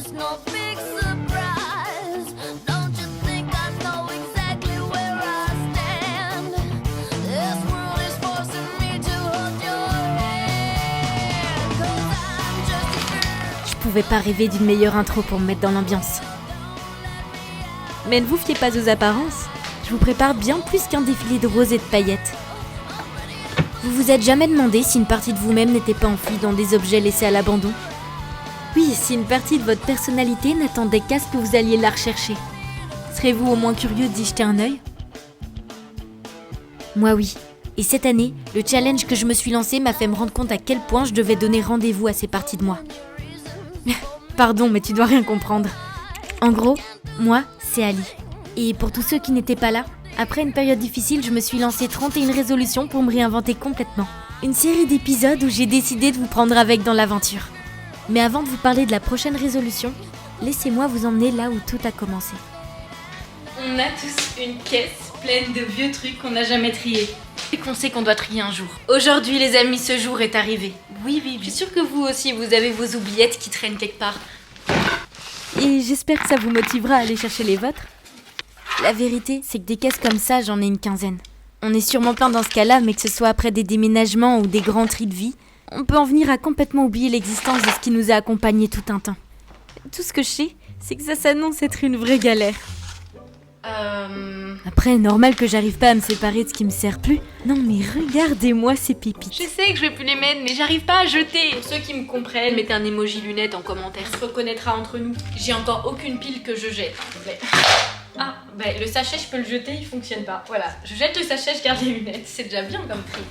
Je pouvais pas rêver d'une meilleure intro pour me mettre dans l'ambiance. Mais ne vous fiez pas aux apparences, je vous prépare bien plus qu'un défilé de roses et de paillettes. Vous vous êtes jamais demandé si une partie de vous-même n'était pas enfouie dans des objets laissés à l'abandon ? Oui, si une partie de votre personnalité n'attendait qu'à ce que vous alliez la rechercher. Serez-vous au moins curieux d'y jeter un œil ? Moi oui. Et cette année, le challenge que je me suis lancé m'a fait me rendre compte à quel point je devais donner rendez-vous à ces parties de moi. Pardon, mais tu dois rien comprendre. En gros, moi, c'est Ali. Et pour tous ceux qui n'étaient pas là, après une période difficile, je me suis lancé 31 résolutions pour me réinventer complètement. Une série d'épisodes où j'ai décidé de vous prendre avec dans l'aventure. Mais avant de vous parler de la prochaine résolution, laissez-moi vous emmener là où tout a commencé. On a tous une caisse pleine de vieux trucs qu'on n'a jamais triés. Et qu'on sait qu'on doit trier un jour. Aujourd'hui, les amis, ce jour est arrivé. Oui. Je suis sûre que vous aussi, vous avez vos oubliettes qui traînent quelque part. Et j'espère que ça vous motivera à aller chercher les vôtres. La vérité, c'est que des caisses comme ça, j'en ai une quinzaine. On est sûrement plein dans ce cas-là, mais que ce soit après des déménagements ou des grands tris de vie, on peut en venir à complètement oublier l'existence de ce qui nous a accompagnés tout un temps. Tout ce que je sais, c'est que ça s'annonce être une vraie galère. Après, normal que j'arrive pas à me séparer de ce qui me sert plus. Non mais regardez-moi ces pépites. Je sais que je vais plus les mettre, mais j'arrive pas à jeter. Pour ceux qui me comprennent, mettez un emoji lunettes en commentaire. On se reconnaîtra entre nous. J'ai encore aucune pile que je jette. Mais... Ah, le sachet, je peux le jeter, il fonctionne pas. Voilà, je jette le sachet, je garde les lunettes. C'est déjà bien comme tri.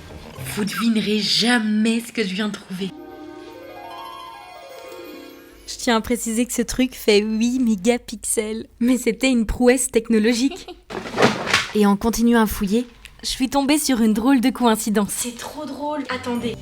Vous devinerez jamais ce que je viens de trouver. Je tiens à préciser que ce truc fait 8 mégapixels. Mais c'était une prouesse technologique. Et en continuant à fouiller, je suis tombée sur une drôle de coïncidence. C'est trop drôle, attendez.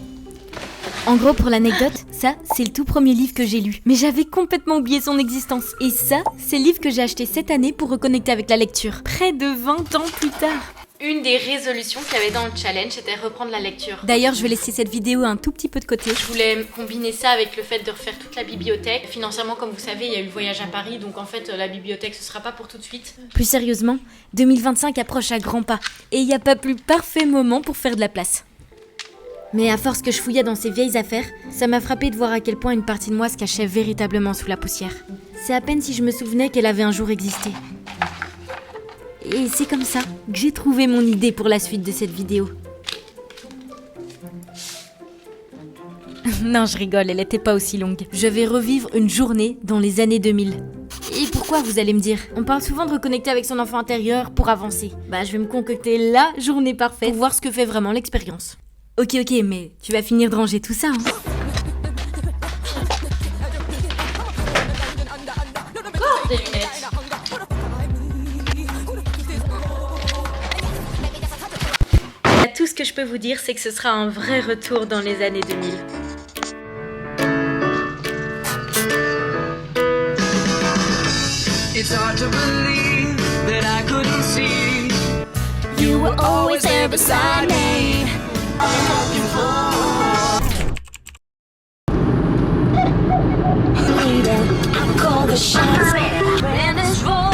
En gros, pour l'anecdote, ça, c'est le tout premier livre que j'ai lu. Mais j'avais complètement oublié son existence. Et ça, c'est le livre que j'ai acheté cette année pour reconnecter avec la lecture. Près de 20 ans plus tard. Une des résolutions qu'il y avait dans le challenge, c'était reprendre la lecture. D'ailleurs, je vais laisser cette vidéo un tout petit peu de côté. Je voulais combiner ça avec le fait de refaire toute la bibliothèque. Financièrement, comme vous savez, il y a eu le voyage à Paris, donc en fait, la bibliothèque, ce sera pas pour tout de suite. Plus sérieusement, 2025 approche à grands pas. Et il n'y a pas plus parfait moment pour faire de la place. Mais à force que je fouillais dans ces vieilles affaires, ça m'a frappé de voir à quel point une partie de moi se cachait véritablement sous la poussière. C'est à peine si je me souvenais qu'elle avait un jour existé. Et c'est comme ça que j'ai trouvé mon idée pour la suite de cette vidéo. Non, je rigole, elle était pas aussi longue. Je vais revivre une journée dans les années 2000. Et pourquoi, vous allez me dire ? On parle souvent de reconnecter avec son enfant intérieur pour avancer. Je vais me concocter la journée parfaite pour voir ce que fait vraiment l'expérience. Ok, mais tu vas finir de ranger tout ça, hein. Encore des lunettes. Tout ce que je peux vous dire, c'est que ce sera un vrai retour dans les années 2000. It's hard to believe that I couldn't see. You were always there beside me. I'm called the shots when it's wrong.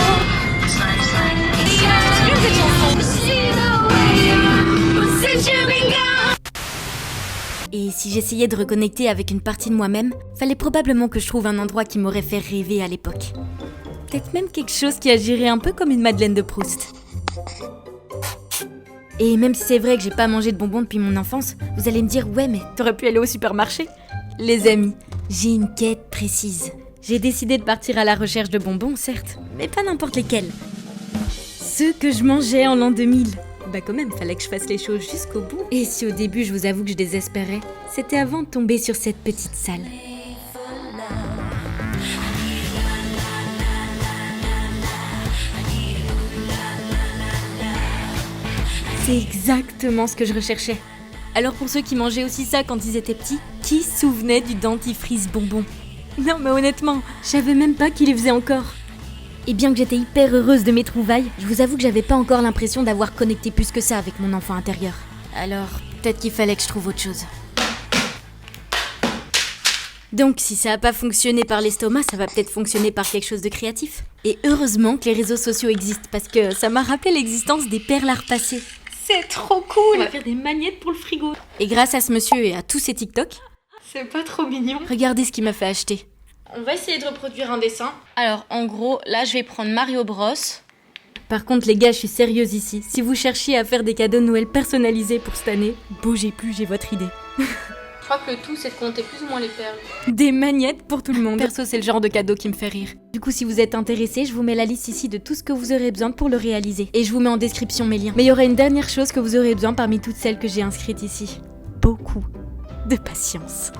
Et si j'essayais de reconnecter avec une partie de moi-même, fallait probablement que je trouve un endroit qui m'aurait fait rêver à l'époque. Peut-être même quelque chose qui agirait un peu comme une Madeleine de Proust. Et même si c'est vrai que j'ai pas mangé de bonbons depuis mon enfance, vous allez me dire « Ouais, mais t'aurais pu aller au supermarché ?» Les amis, j'ai une quête précise. J'ai décidé de partir à la recherche de bonbons, certes, mais pas n'importe lesquels. Ceux que je mangeais en l'an 2000. Quand même, fallait que je fasse les choses jusqu'au bout. Et si au début je vous avoue que je désespérais, c'était avant de tomber sur cette petite salle. C'est exactement ce que je recherchais. Alors pour ceux qui mangeaient aussi ça quand ils étaient petits, qui se souvenait du dentifrice bonbon ? Non mais honnêtement, je savais même pas qu'il les faisait encore. Et bien que j'étais hyper heureuse de mes trouvailles, je vous avoue que j'avais pas encore l'impression d'avoir connecté plus que ça avec mon enfant intérieur. Alors, peut-être qu'il fallait que je trouve autre chose. Donc si ça n'a pas fonctionné par l'estomac, ça va peut-être fonctionner par quelque chose de créatif. Et heureusement que les réseaux sociaux existent, parce que ça m'a rappelé l'existence des perles à repasser. C'est trop cool. On va faire des magnettes pour le frigo. Et grâce à ce monsieur et à tous ses TikTok, c'est pas trop mignon. Regardez ce qu'il m'a fait acheter. On va essayer de reproduire un dessin. Alors en gros, là je vais prendre Mario Bros. Par contre les gars, je suis sérieuse ici. Si vous cherchiez à faire des cadeaux de Noël personnalisés pour cette année, bougez plus, j'ai votre idée. Je crois que le tout c'est de compter plus ou moins les perles. Des magnettes pour tout le monde. Perso, c'est le genre de cadeau qui me fait rire. Du coup, si vous êtes intéressés, je vous mets la liste ici de tout ce que vous aurez besoin pour le réaliser. Et je vous mets en description mes liens. Mais il y aura une dernière chose que vous aurez besoin parmi toutes celles que j'ai inscrites ici. Beaucoup de patience.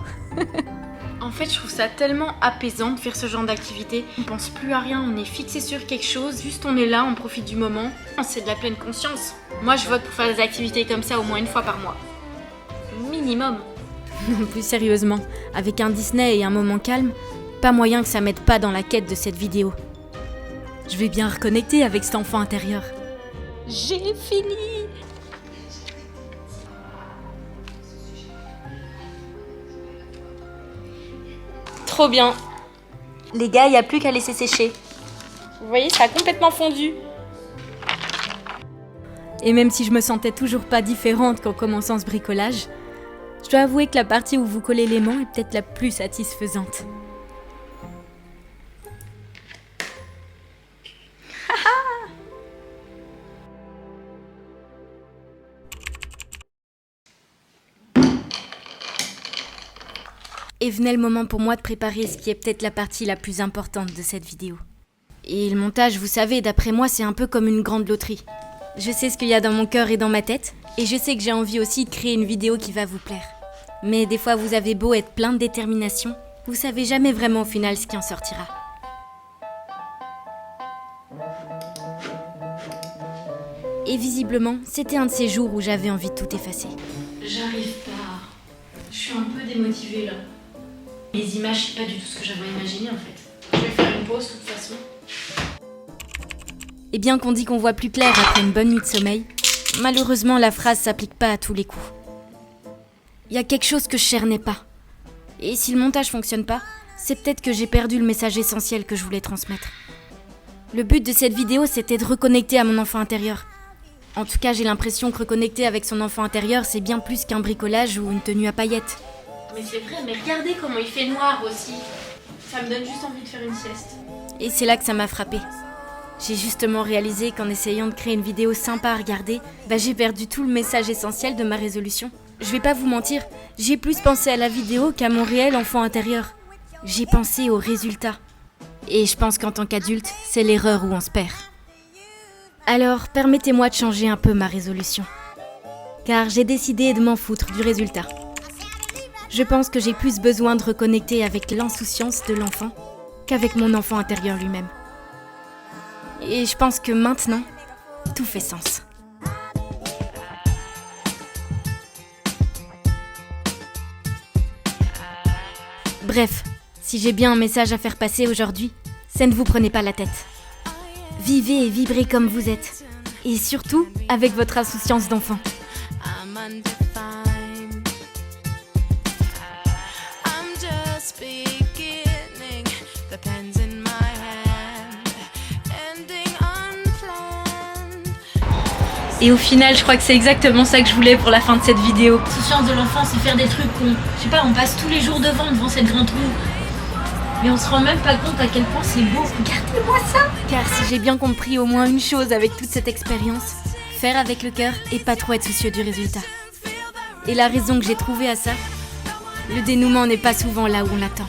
En fait, je trouve ça tellement apaisant de faire ce genre d'activité. On pense plus à rien, on est fixé sur quelque chose, juste on est là, on profite du moment. C'est de la pleine conscience. Moi, je vote pour faire des activités comme ça au moins une fois par mois. Minimum. Non, plus sérieusement, avec un Disney et un moment calme, pas moyen que ça m'aide pas dans la quête de cette vidéo. Je vais bien reconnecter avec cet enfant intérieur. J'ai fini! Trop bien. Les gars, il n'y a plus qu'à laisser sécher. Vous voyez, ça a complètement fondu. Et même si je me sentais toujours pas différente qu'en commençant ce bricolage, je dois avouer que la partie où vous collez l'aimant est peut-être la plus satisfaisante. Et venait le moment pour moi de préparer ce qui est peut-être la partie la plus importante de cette vidéo. Et le montage, vous savez, d'après moi, c'est un peu comme une grande loterie. Je sais ce qu'il y a dans mon cœur et dans ma tête, et je sais que j'ai envie aussi de créer une vidéo qui va vous plaire. Mais des fois, vous avez beau être plein de détermination, vous savez jamais vraiment au final ce qui en sortira. Et visiblement, c'était un de ces jours où j'avais envie de tout effacer. J'arrive pas. Je suis un peu démotivée là. Les images, c'est pas du tout ce que j'avais imaginé en fait. Je vais faire une pause de toute façon. Et bien qu'on dit qu'on voit plus clair après une bonne nuit de sommeil, malheureusement la phrase s'applique pas à tous les coups. Il y a quelque chose que je cernais pas. Et si le montage fonctionne pas, c'est peut-être que j'ai perdu le message essentiel que je voulais transmettre. Le but de cette vidéo, c'était de reconnecter à mon enfant intérieur. En tout cas, j'ai l'impression que reconnecter avec son enfant intérieur, c'est bien plus qu'un bricolage ou une tenue à paillettes. Mais c'est vrai, mais regardez comment il fait noir aussi. Ça me donne juste envie de faire une sieste. Et c'est là que ça m'a frappée. J'ai justement réalisé qu'en essayant de créer une vidéo sympa à regarder, j'ai perdu tout le message essentiel de ma résolution. Je vais pas vous mentir, j'ai plus pensé à la vidéo qu'à mon réel enfant intérieur. J'ai pensé au résultat. Et je pense qu'en tant qu'adulte, c'est l'erreur où on se perd. Alors, permettez-moi de changer un peu ma résolution. Car j'ai décidé de m'en foutre du résultat. Je pense que j'ai plus besoin de reconnecter avec l'insouciance de l'enfant qu'avec mon enfant intérieur lui-même. Et je pense que maintenant, tout fait sens. Bref, si j'ai bien un message à faire passer aujourd'hui, c'est ne vous prenez pas la tête. Vivez et vibrez comme vous êtes. Et surtout, avec votre insouciance d'enfant. Et au final, je crois que c'est exactement ça que je voulais pour la fin de cette vidéo. Souciance de l'enfant, c'est faire des trucs qu'on... Je sais pas, on passe tous les jours devant cette grande roue. Mais on se rend même pas compte à quel point c'est beau. Regardez-moi ça! Car si j'ai bien compris au moins une chose avec toute cette expérience, faire avec le cœur et pas trop être soucieux du résultat. Et la raison que j'ai trouvée à ça, le dénouement n'est pas souvent là où on l'attend.